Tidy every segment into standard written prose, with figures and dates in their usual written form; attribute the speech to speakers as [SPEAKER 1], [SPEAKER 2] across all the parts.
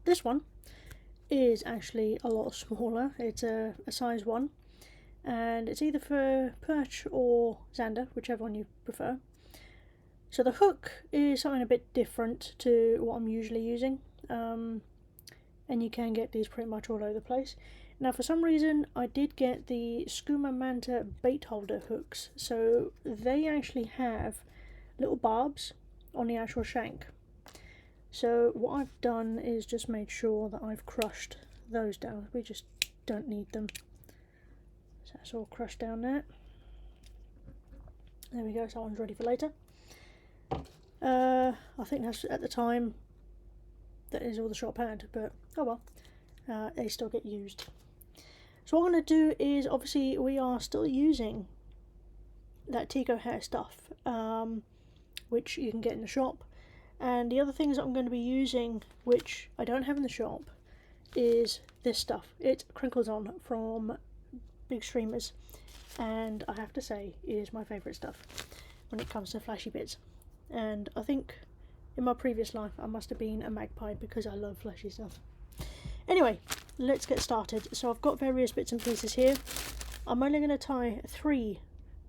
[SPEAKER 1] this one is actually a lot smaller. It's a size 1, and it's either for perch or zander, whichever one you prefer. So the hook is something a bit different to what I'm usually using, and you can get these pretty much all over the place. Now for some reason I did get the Skooma Manta bait holder hooks, so they actually have little barbs on the actual shank. So what I've done is just made sure that I've crushed those down. We just don't need them. So that's all crushed down there. There we go, so that one's ready for later. I think that's at the time that is all the shop had, but oh well, they still get used. So what I'm going to do is, obviously we are still using that Tico hair stuff, which you can get in the shop. And the other things that I'm going to be using, which I don't have in the shop, is this stuff. It crinkles on from Big Streamers, and I have to say it is my favourite stuff when it comes to flashy bits. And I think in my previous life I must have been a magpie because I love flashy stuff. Anyway, let's get started. So I've got various bits and pieces here. I'm only going to tie 3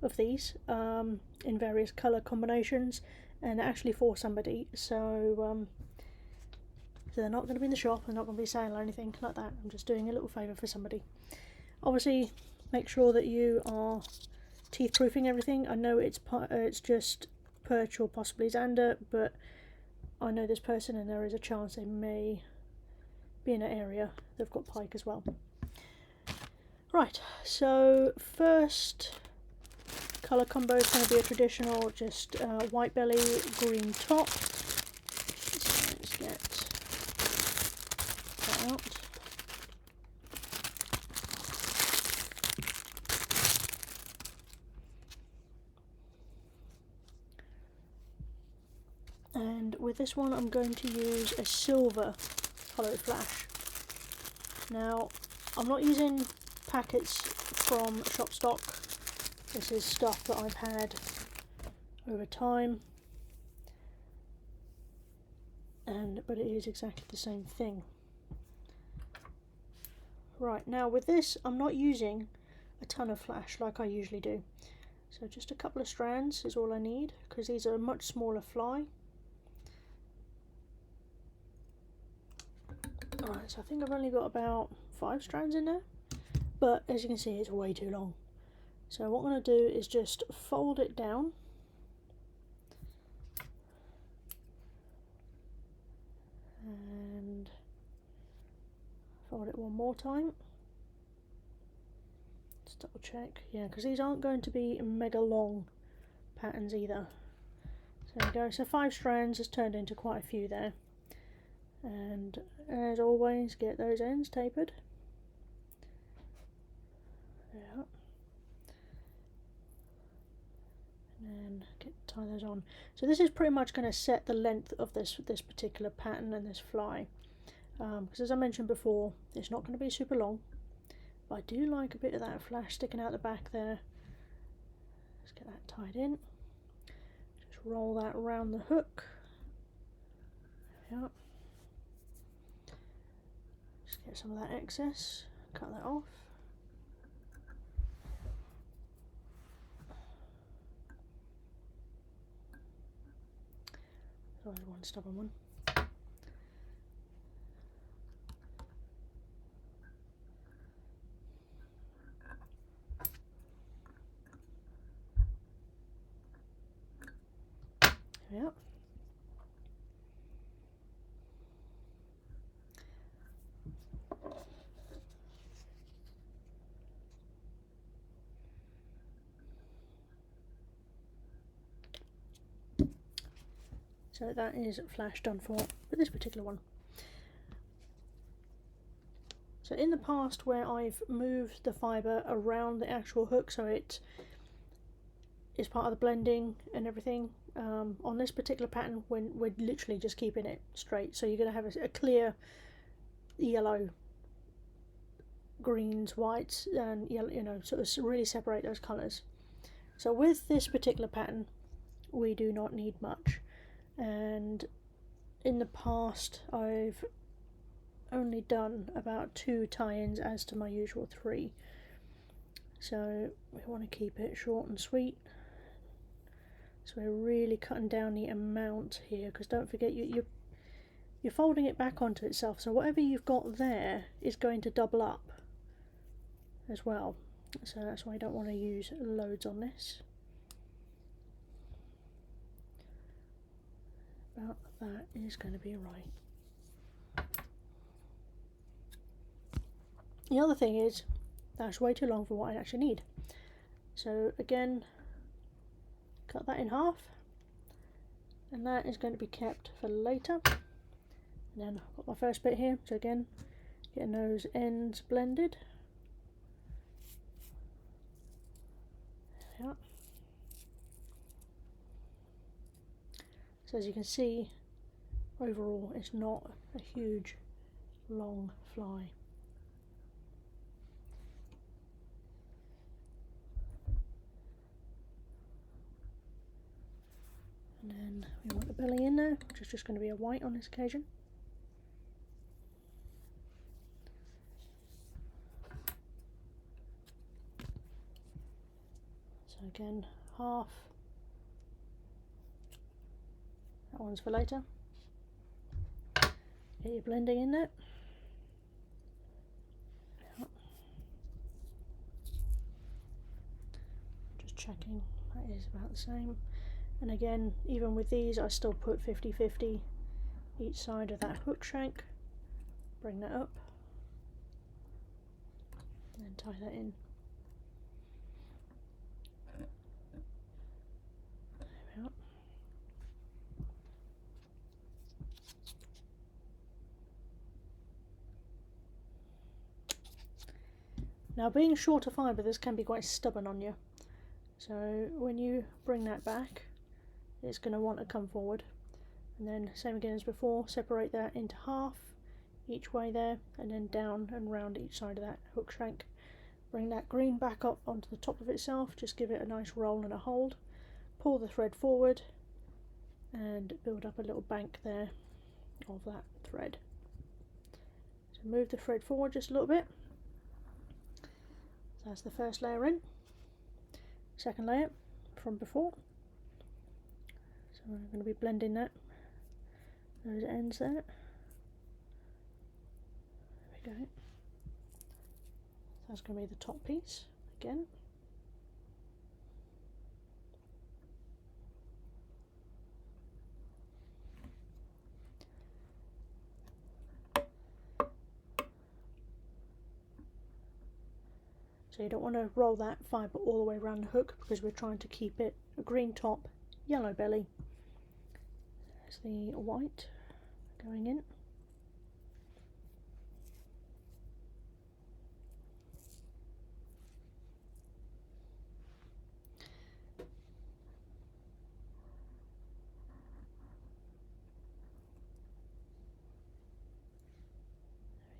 [SPEAKER 1] of these in various colour combinations, and actually for somebody, so they're not going to be in the shop, they're not going to be sale or anything like that. I'm just doing a little favour for somebody. Obviously make sure that you are teeth proofing everything. I know it's just perch or possibly zander, but I know this person and there is a chance they may be in an area they've got pike as well. Right, so first colour combo is going to be a traditional, just white belly, green top. So let's get that out. And with this one I'm going to use a silver hollow flash. Now I'm not using packets from shop stock. This is stuff that I've had over time, but it is exactly the same thing. Right, now with this I'm not using a ton of flash like I usually do, so just a couple of strands is all I need, because these are a much smaller fly. Alright, so I think I've only got about 5 strands in there, but as you can see it's way too long. So what I'm going to do is just fold it down, and fold it one more time. Let's double check, yeah, because these aren't going to be mega long patterns either. So there we go, so 5 strands has turned into quite a few there. And as always, get those ends tapered. Yeah. And tie those on. So this is pretty much going to set the length of this particular pattern and this fly, because as I mentioned before, it's not going to be super long, but I do like a bit of that flash sticking out the back there. Let's get that tied in. Just roll that around the hook. Yeah. Just get some of that excess, cut that off. There's always one stubborn one. Yep. So that is flash done for this particular one. So in the past, where I've moved the fibre around the actual hook so it is part of the blending and everything, on this particular pattern when we're literally just keeping it straight, so you're going to have a clear yellow, greens, whites and yellow, you know, sort of really separate those colours. So with this particular pattern we do not need much, and in the past I've only done about 2 tie-ins as to my usual 3. So we want to keep it short and sweet. So we're really cutting down the amount here, because don't forget you're folding it back onto itself. So whatever you've got there is going to double up as well. So that's why I don't want to use loads on this. About that is going to be right. The other thing is, that's way too long for what I actually need. So again, cut that in half, and that is going to be kept for later. And then I've got my first bit here, so again, getting those ends blended. There we are. So as you can see, overall it's not a huge long fly. And then we want the belly in there, which is just going to be a white on this occasion. So again, half. That one's for later. Get your blending in there. Just checking that is about the same. And again, even with these, I still put 50-50 each side of that hook shank. Bring that up and then tie that in. There we are. Now, being shorter fibre, this can be quite stubborn on you. So when you bring that back, it's going to want to come forward, and then same again as before, separate that into half each way there, and then down and round each side of that hook shank. Bring that green back up onto the top of itself, just give it a nice roll and a hold, pull the thread forward and build up a little bank there of that thread. So move the thread forward just a little bit. So that's the first layer in. Second layer from before. So we're going to be blending that, those ends there. There we go. That's going to be the top piece again. So you don't want to roll that fibre all the way around the hook, because we're trying to keep it a green top, yellow belly. There's the white going in.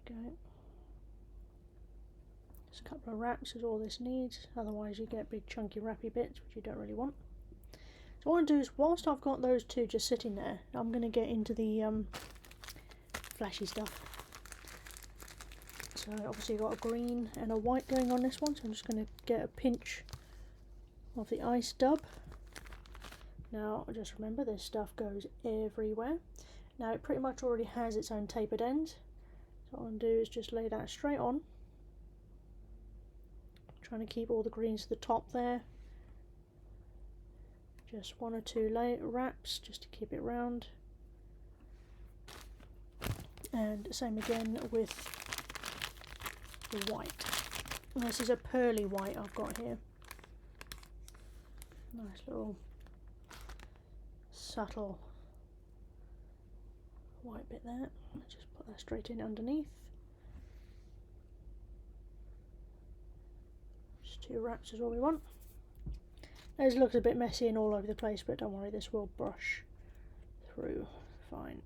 [SPEAKER 1] There we go. Just a couple of wraps is all this needs, otherwise you get big chunky wrappy bits, which you don't really want. So what I want to do is, whilst I've got those two just sitting there, I'm going to get into the flashy stuff. So obviously you've got a green and a white going on this one, so I'm just going to get a pinch of the ice dub. Now just remember, this stuff goes everywhere. Now it pretty much already has its own tapered ends, so what I'm going to do is just lay that straight on, trying to keep all the greens to the top there. Just 1 or 2 wraps just to keep it round, and same again with the white. And this is a pearly white I've got here. Nice little subtle white bit there. Let's just put that straight in underneath. Just 2 wraps is all we want. This looks a bit messy and all over the place, but don't worry, this will brush through fine.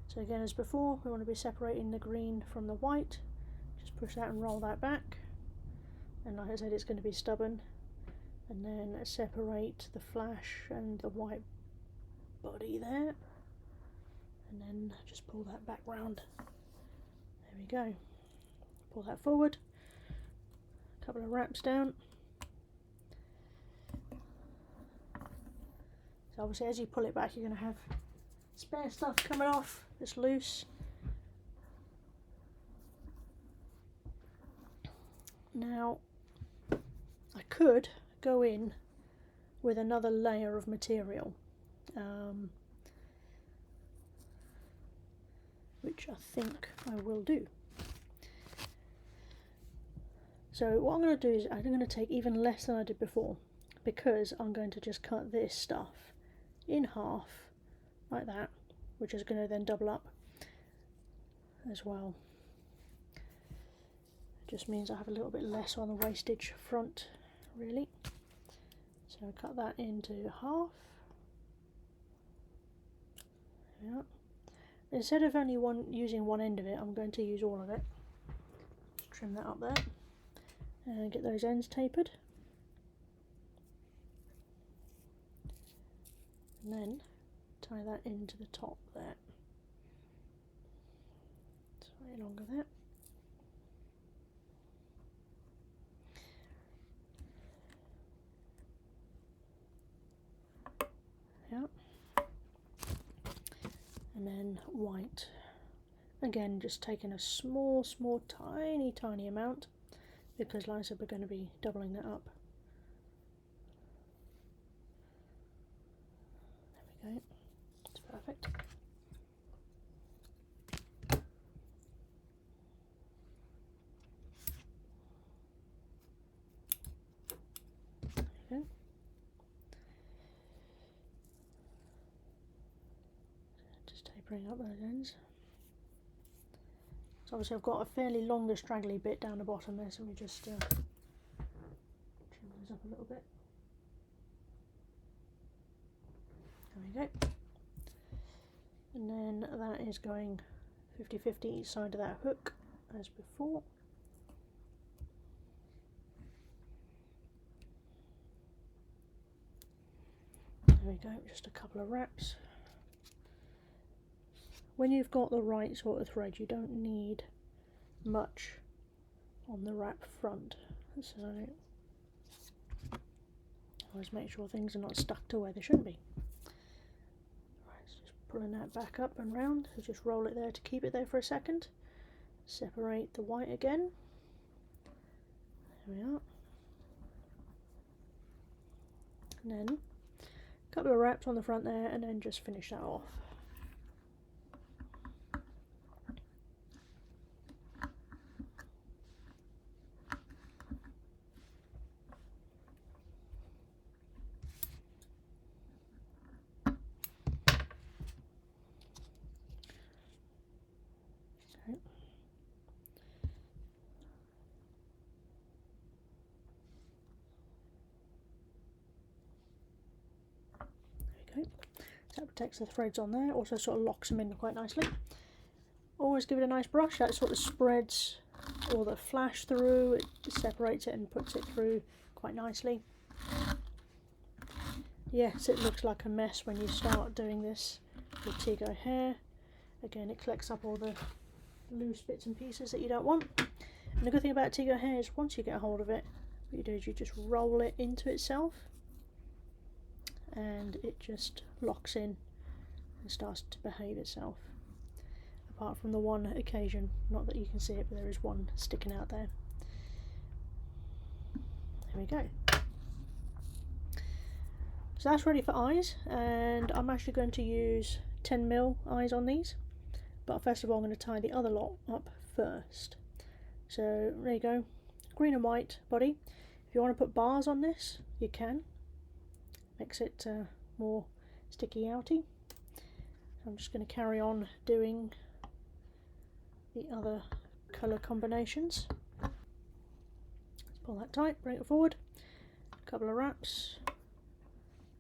[SPEAKER 1] So again, as before, we want to be separating the green from the white. Just push that and roll that back. And like I said, it's going to be stubborn. And then separate the flash and the white body there, and then just pull that back round. There we go. Pull that forward, a couple of wraps down. So obviously as you pull it back, you're going to have spare stuff coming off, it's loose. Now I could go in with another layer of material, which I think I will do. So what I'm going to do is I'm going to take even less than I did before, because I'm going to just cut this stuff in half like that, which is going to then double up as well. Just means I have a little bit less on the wastage front, really. So I cut that into half. Yeah. Instead of only using one end of it, I'm going to use all of it. Just trim that up there and get those ends tapered. And then tie that into the top there. Slightly longer there. Yeah. And then white. Again, just taking a small, tiny amount, because like I said, we're going to be doubling that up. There we go. It's perfect. There we go. Just tapering up those ends. So obviously I've got a fairly longer straggly bit down the bottom there, so we just trim those up a little bit. There we go. And then that is going 50-50 each side of that hook as before. There we go, just a couple of wraps. When you've got the right sort of thread, you don't need much on the wrap front, so always make sure things are not stuck to where they shouldn't be. Right, so just pulling that back up and round, so just roll it there to keep it there for a second. Separate the white again. There we are. And then a couple of wraps on the front there, and then just finish that off. That protects the threads on there, also sort of locks them in quite nicely. Always give it a nice brush, that sort of spreads all the flash through, it separates it and puts it through quite nicely. Yes, it looks like a mess when you start doing this with Tego hair. Again, it collects up all the loose bits and pieces that you don't want. And the good thing about Tego hair is once you get a hold of it, what you do is you just roll it into itself, and it just locks in and starts to behave itself. Apart from the one occasion, not that you can see it, but there is one sticking out there. There we go. So that's ready for eyes, and I'm actually going to use 10mm eyes on these, but first of all I'm going to tie the other lot up first. So there you go, green and white body. If you want to put bars on this, you can. Makes it more sticky outy. I'm just going to carry on doing the other colour combinations. Let's pull that tight, bring it forward, a couple of wraps,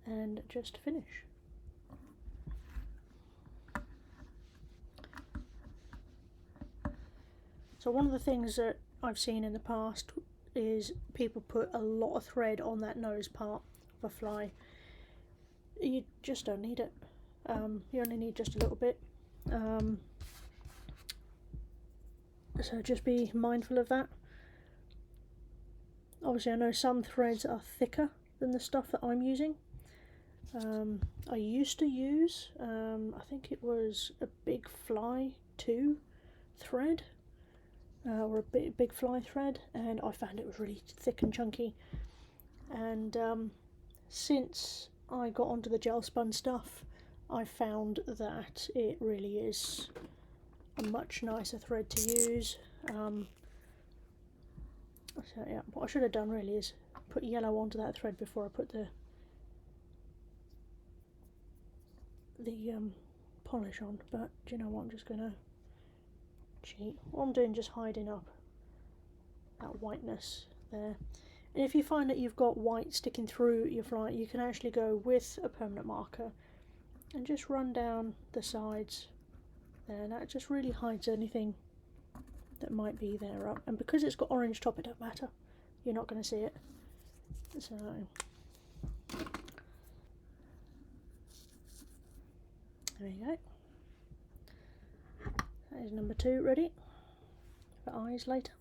[SPEAKER 1] and just finish. So one of the things that I've seen in the past is people put a lot of thread on that nose part of a fly. You just don't need it. You only need just a little bit. So just be mindful of that. Obviously I know some threads are thicker than the stuff that I'm using. I used to use, I think it was a Big Fly 2 thread, or a big fly thread, and I found it was really thick and chunky. And since I got onto the gel spun stuff, I found that it really is a much nicer thread to use. So yeah, what I should have done really is put yellow onto that thread before I put the polish on, but do you know what, I'm just gonna cheat. What I'm doing is just hiding up that whiteness there. And if you find that you've got white sticking through your fly, you can actually go with a permanent marker and just run down the sides there, and that just really hides anything that might be there up. And because it's got orange top, it don't matter, you're not going to see it. So there you go. That is number 2 ready for eyes later.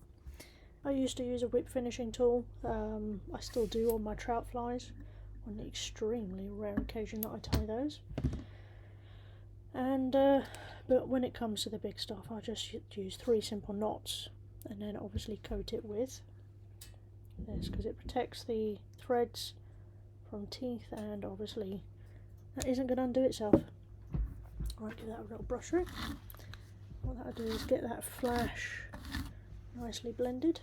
[SPEAKER 1] I used to use a whip finishing tool. I still do on my trout flies, on the extremely rare occasion that I tie those. And but when it comes to the big stuff, I just use 3 simple knots, and then obviously coat it with this because it protects the threads from teeth, and obviously that isn't going to undo itself. I might give that a little brush through. What that'll do is get that flash nicely blended.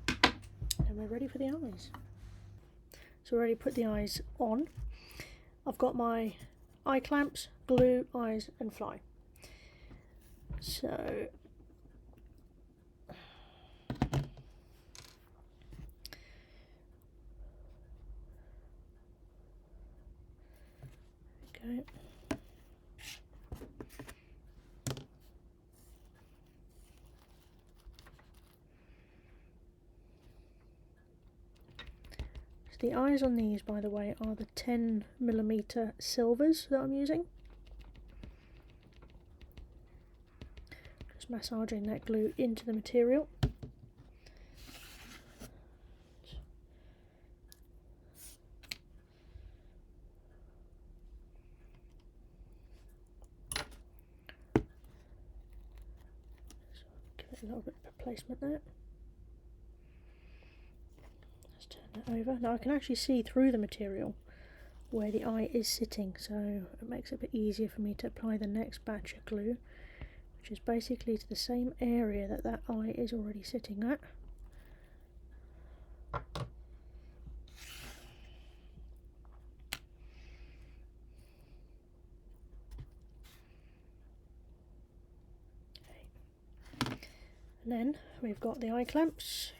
[SPEAKER 1] And we're ready for the eyes. So we already put the eyes on. I've got my eye clamps, glue, eyes and fly. So okay. So the eyes on these, by the way, are the 10mm silvers that I'm using. Just massaging that glue into the material. Give it a little bit of placement there. Let's turn that over. Now I can actually see through the material where the eye is sitting, so it makes it a bit easier for me to apply the next batch of glue, which is basically to the same area that that eye is already sitting at. And then we've got the eye clamps.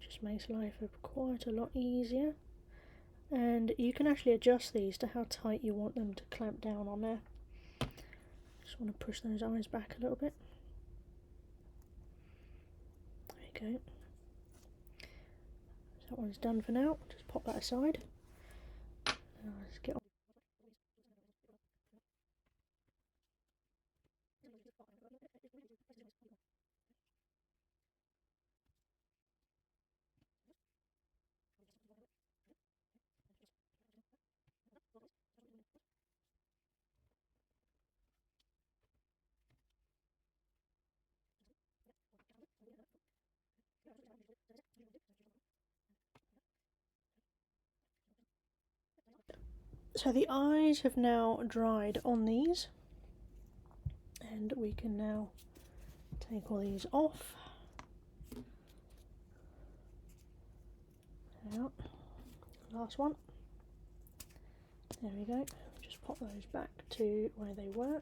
[SPEAKER 1] Just makes life quite a lot easier. And you can actually adjust these to how tight you want them to clamp down on there. Just want to push those eyes back a little bit. There you go. So that one's done for now. Just pop that aside. Now let's get on. So the eyes have now dried on these, and we can now take all these off. Out. Last one. There we go. Just pop those back to where they were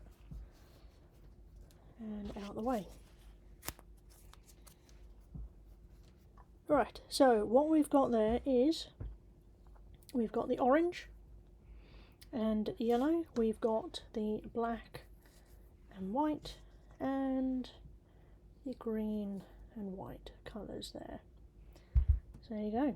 [SPEAKER 1] and out the way. Right, so what we've got there is we've got the orange and yellow, we've got the black and white, and the green and white colours there. So there you go.